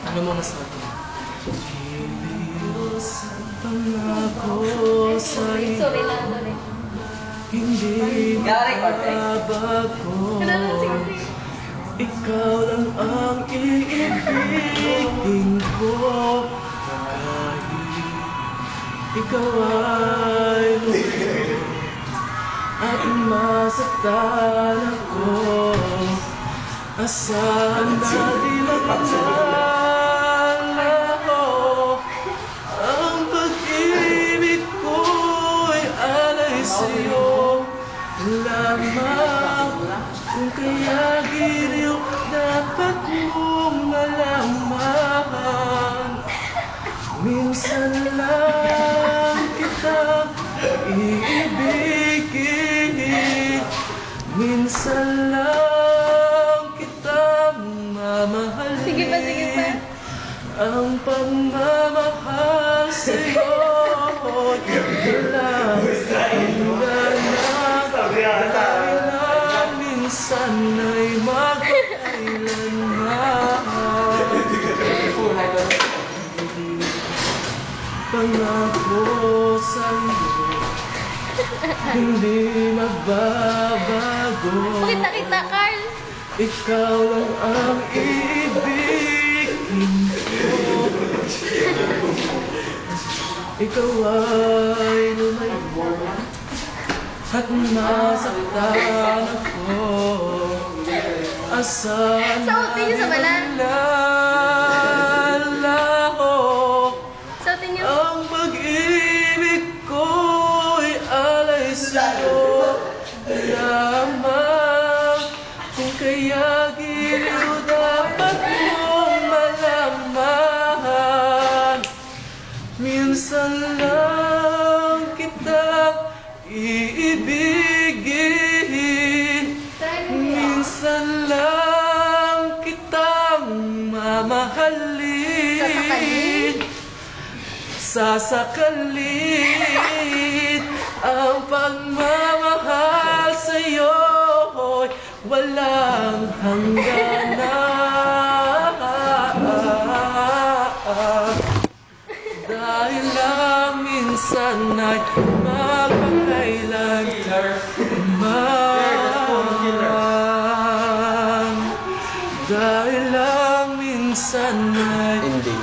Ano mo masabi? Sa pangako sa'yo, Sorry lang, sorry. hindi mababago. Ikaw lang ang iibigin ko, kahit ikaw ay lumayo at masaktan ako. Asahan na dinaglaho, ang pag-ibig ko'y alay sa'yo lamang. Kung kaya giliw, dapat mong malaman. Minsan lang kita iibigin, minsan lang kita mamahalin. Sige pa, sige pa. Ang pagmamahal sa'yo walang hangganan, dahil lang minsan ay magkailanman. Pangako sa'yo, hindi magbabago. Pakita kita, Carl. Ikaw lang ang iibigin ko. Ikaw ay lumayo at masaktan ako. Asan Sautin niyo sa balan. nalalaho, Sautin niyo. ang pag-ibig ko'y alay sa'yo lamang. Kung kaya giliw, dapat mong malaman. Minsan lang kita iibigin, minsan lang kitang mamahalin. Sasakalin ang pagmamahal sa'yo'y walang hangganan. Dahil lang minsan ay magpakailanman. Dahil lang minsan ay Hindi.